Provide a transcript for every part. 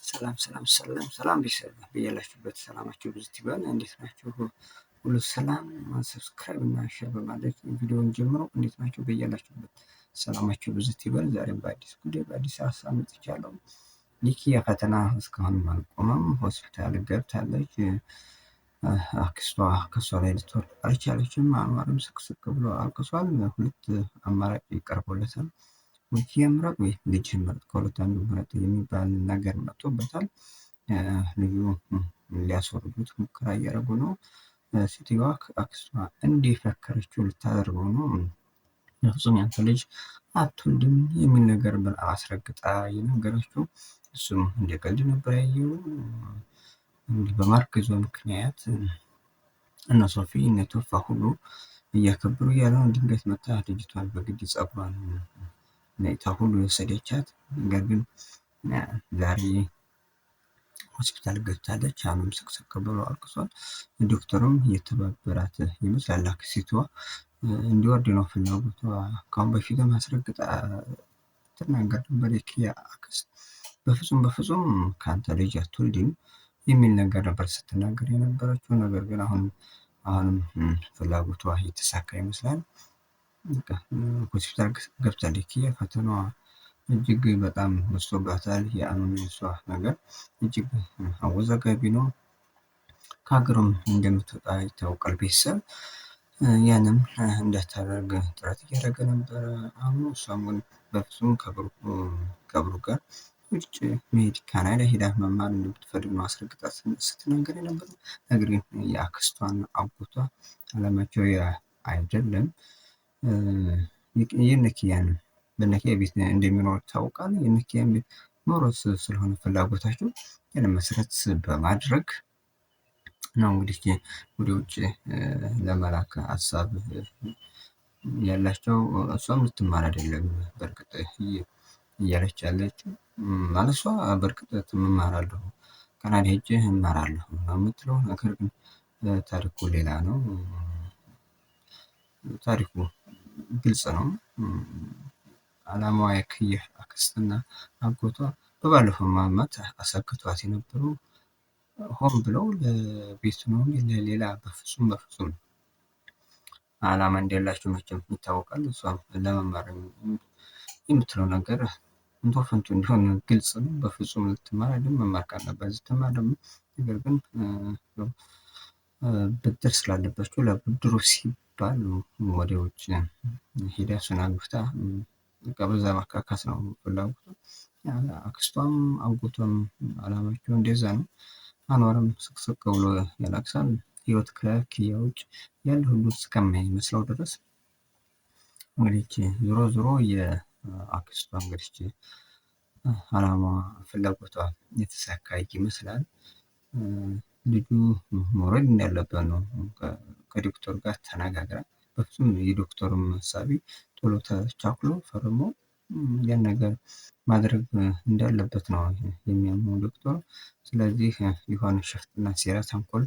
ሰላም ቤተሰብ በያላችሁበት ሰላማችሁ ብዙ ይበል። እንዴት ናችሁ? ሁሉ ሰላም? ሰብስክራይብ እና ሼር በማድረግ ቪዲዮውን ጀምሮ እንዴት ናችሁ? በያላችሁበት ሰላማችሁ ብዙ ይበል። ዛሬም በአዲስ ጉዳይ በአዲስ ሀሳብ መጥቻለሁ። ኒኪያ ፈተና እስካሁንም አልቆመም። ሆስፒታል ገብታለች። አክስቷ ከሷ ላይ ልትወርድ አልቻለችም። አንዋርም ስቅስቅ ብሎ አልቅሷል። ሁለት አማራጭ ይቀርቦለታል። ኒኪያ ምረጥ ወይ ልጅህን ምረጥ፣ ከሁለት አንዱ ምረጥ የሚባል ነገር መጥቶበታል። ልጁ ሊያስወርዱት ሙከራ እያደረጉ ነው። ሴትዮዋ አክስቷ እንዲፈከረችው ልታደርገው ነው። ፍጹም ያንተ ልጅ አትወልድም የሚል ነገር አስረግጣ የነገረችው። እሱም እንደ ቀልድ ነበር ያየው። እንዲህ በማርገዟ ምክንያት እነ ሶፊ እነ ቶፋ ሁሉ እያከበሩ እያለ ነው። ድንገት መታ ልጅቷን በግድ ጸጉሯን ነይታ ሁሉ የወሰደቻት። ነገር ግን ዛሬ ሆስፒታል ገብታለች። አሁንም ስቅስቅ ብሎ አልቅሷል። ዶክተሩም እየተባበራት ይመስላል። አክስቷ እንዲወርድ ነው ፍላጎቷ። ካሁን በፊትም አስረግጣ ትናገር ነበር። የኪያ አክስት በፍጹም ከአንተ ልጅ አትወልድም የሚል ነገር ነበር ስትናገር የነበረችው። ነገር ግን አሁንም ፍላጎቷ የተሳካ ይመስላል። ሆስፒታል ገብታለች። ኪያ ፈተናዋ እጅግ በጣም በዝቶባታል። የአኑሷ ነገር እጅግ አወዛጋቢ ነው። ከሀገሩም እንደምትወጣ ይታወቃል። ቤተሰብ ያንም እንዳታደርግ ጥረት እያደረገ ነበረ። አሁን እሷም ግን በፍጹም ከብሩ ጋር ውጭ መሄድ ካናዳ ሄዳ መማር እንደምትፈልግ ነው አስረግጣ ስትናገር የነበረው። ነገር ግን የአክስቷን አጎቷ አላማቸው አይደለም። የነኪያን በነኪያ ቤት እንደሚኖር ይታወቃል። የነኪያን ቤት ኖሮስ ስለሆነ ፍላጎታቸው ያንን መሰረት በማድረግ ነው እንግዲህ ወደ ውጭ ለመላክ ሀሳብ ያላቸው። እሷም ልትማር አይደለም በእርግጥ እያለች ያለችው ማለት እሷ በእርግጥ እማራለሁ ካናዳ ሄጄ እማራለሁ የምትለው ነገር ግን ታሪኩ ሌላ ነው። ታሪኩ ግልጽ ነው። አላማዋ የኪያ አክስትና አጎቷ በባለፈው ዓመት አሳግቷት የነበሩ ሆን ብለው ለቤት ነው ለሌላ በፍጹም አላማ እንደሌላቸው መቼም ይታወቃል። እሷም ለመማር የምትለው ነገር እንቶ ፈንቱ እንዲሆን ግልጽ ነው። በፍጹም ልትማር አይደለም። መማር ካለባት ስትማር ደግሞ ነገር ግን ብድር ስላለባቸው ለብድሩ ሲባል ወደ ውጭ ሄዳ እሱን አግብታ በዛ ማካካስ ነው ፍላጎቷ። አክስቷም አጎቷም አላማቸው እንደዛ ነው። አንዋርም ስቅስቅ ብሎ ያለቅሳል። ህይወት ከኪያ ውጭ ያለ ሁሉ እስከማይመስለው ድረስ እንግዲህ ዞሮ የአክስቷ እንግዲህ አላማ ፍላጎቷ የተሳካ ይመስላል። ልጁ መውረድ እንዳለበት ነው ከዶክተሩ ጋር ተነጋግራ። በፍጹም የዶክተሩም ሀሳቢ ቶሎ ተቻኩሎ ፈርሞ ያን ነገር ማድረግ እንዳለበት ነው የሚያምነው ዶክተሩ። ስለዚህ የሆነ ሽፍትና ሴራ ተንኮል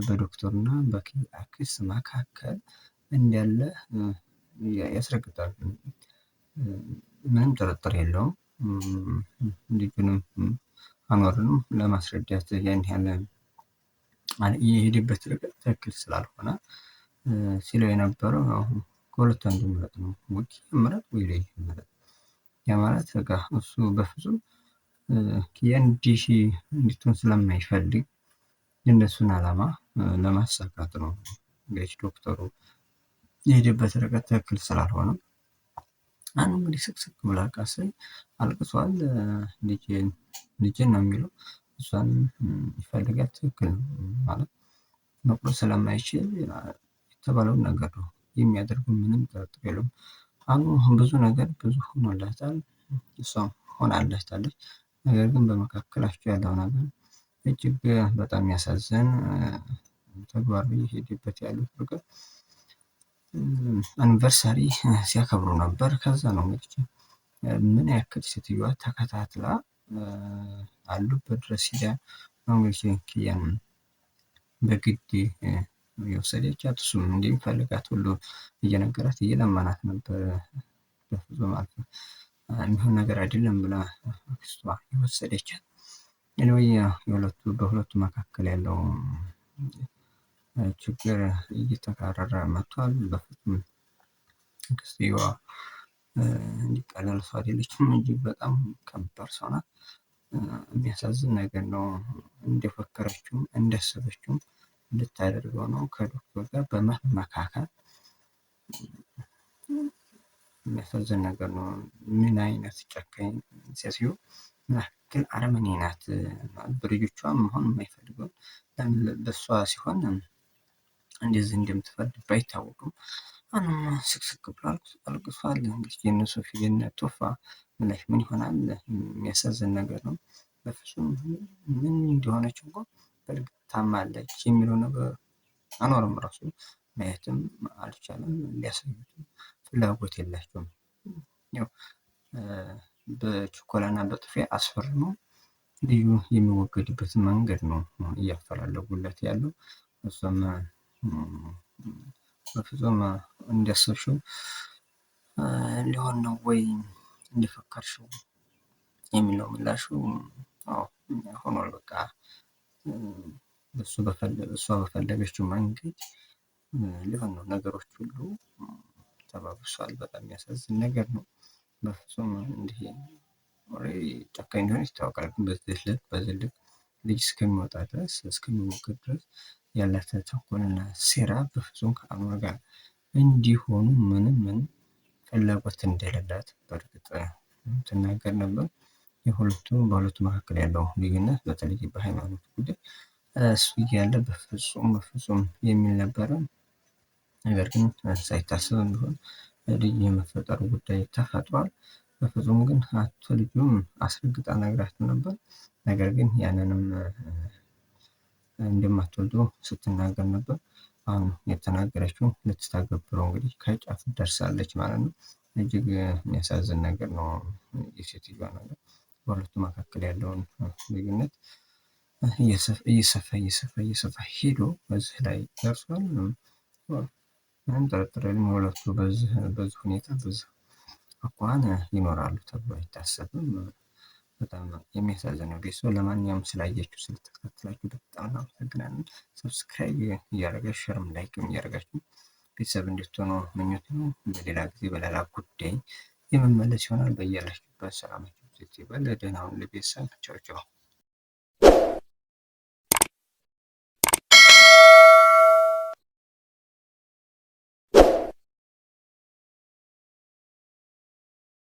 በዶክተሩና በኪያ አክስት መካከል እንዳለ ያስረግጣል። ምንም ጥርጥር የለውም። ልጁንም አንዋርንም ለማስረዳት ያን ያህል የሄደበት ርቀት ትክክል ስላልሆነ ሲለው የነበረው ከሁለት አንዱ ምረጥ ነው። ወይ ምረጥ ወይ ልጅ ምረጥ። ያ ማለት በቃ እሱ በፍጹም ኪያ እንድትሆን ስለማይፈልግ የእነሱን አላማ ለማሳካት ነው እንግዲህ ዶክተሩ የሄደበት ርቀት ትክክል ስላልሆነ እንግዲህ ስቅስቅ ብላ አልቅሷል። ልጄን ነው የሚለው። እሷን ይፈልጋል። ትክክል ነው ማለት መቁረጥ ስለማይችል የተባለውን ነገር ነው የሚያደርገው። ምንም ጥርጥር የለውም። አሁን ብዙ ነገር ብዙ ሆኖላታል፣ እሷም ሆናላታለች። ነገር ግን በመካከላቸው ያለው ነገር እጅግ በጣም የሚያሳዝን ተግባር እየሄደበት ያሉት ነገር አኒቨርሳሪ ሲያከብሩ ነበር። ከዛ ነው እንግዲህ ምን ያክል ሴትዮዋ ተከታትላ አሉበት ድረስ ሂዳ ነው እንግዲህ ኪያን በግድ የወሰደቻት። እሱም እንደሚፈልጋት ሁሉ እየነገራት እየለመናት ነበር። በፍጹም የሚሆን ነገር አይደለም ብላ አክስቷ የወሰደቻት። ኤኒዌይ በሁለቱ መካከል ያለው ችግር እየተካረረ መጥቷል። በፍጹም ክስትየዋ እንዲቀላል ሰው አይደለችም። እጅግ በጣም ከባድ ሰው ናት። የሚያሳዝን ነገር ነው። እንደፈከረችውም እንዳሰበችውም እንድታደርገው ነው ከዶክተር ጋር በመመካከል። የሚያሳዝን ነገር ነው። ምን አይነት ጨካኝ ሴትዮ ግን አረመኔ ናት። በልጆቿ መሆን የማይፈልገው በእሷ ሲሆን እንደዚህ እንደምትፈልግ ባይታወቅም አሁንም ስቅስቅ ብሎ አልቅሷል። እንግዲህ የእነሱ ፊት ቶፋ ምላሽ ምን ይሆናል? የሚያሳዝን ነገር ነው። በፍጹም ምን እንደሆነች እንኳን በእርግጥ ታማለች የሚለው ነገር አኖርም ራሱ ማየትም አልቻለም። ሊያሳዩትም ፍላጎት የላቸውም። ያው በችኮላና በጥፊ አስፈርመው ልዩ የሚወገድበትን መንገድ ነው እያፈላለጉለት ያለው። እሱም በፍጹም እንዲያሰብሽው ሊሆን ነው ወይ እንደፈከርሽው የሚለው ምላሹ ሆኗል። በቃ እሷ በፈለገችው መንገድ ሊሆን ነው። ነገሮች ሁሉ ተባብሷል። በጣም የሚያሳዝን ነገር ነው። በፍጹም እንዲህ ጨካኝ እንደሆነች ይታወቃል። ግን በዚህ ልክ ልጅ እስከሚወጣ ድረስ እስከሚወገድ ድረስ ያላት ተንኮልና ሴራ በፍጹም ከአእምሮ ጋር እንዲሆኑ ምንም ፍላጎት እንደሌላት በእርግጥ ትናገር ነበር። በሁለቱ መካከል ያለው ልዩነት በተለይ በሃይማኖት ጉዳይ እሱ እያለ በፍጹም የሚል ነበረ። ነገር ግን ሳይታሰብም ቢሆን ልጅ የመፈጠሩ ጉዳይ ተፈጥሯል። በፍጹም ግን ልጁም አስረግጣ ነግራቸው ነበር። ነገር ግን ያንንም እንደማትወልዱ ስትናገር ነበር። አሁን የተናገረችው ልትተገብረው እንግዲህ ከጫፍ ደርሳለች ማለት ነው። እጅግ የሚያሳዝን ነገር ነው የሴትዮዋ ነገር። በሁለቱ መካከል ያለውን ልዩነት እየሰፋ ሄዶ በዚህ ላይ ደርሷል። ምንም ጥርጥር የለም ሁለቱ በዚህ ሁኔታ በዚህ አኳኋን ይኖራሉ ተብሎ አይታሰብም። በጣም የሚያሳዝን ነው። ቤተሰብ ለማንኛውም ስላያችሁ ስለተከታተላችሁ በጣም አመሰግናለን። ሰብስክራይብ እያደረጋችሁ ሸርም ላይክም እያደረጋችሁ ቤተሰብ እንድትሆኑ ምኞት ነው። በሌላ ጊዜ በሌላ ጉዳይ የመመለስ ይሆናል። በያላችሁበት ሰላማችሁ ይብዛ። ደህና ሁኑ ቤተሰብ። ቻው ቻው።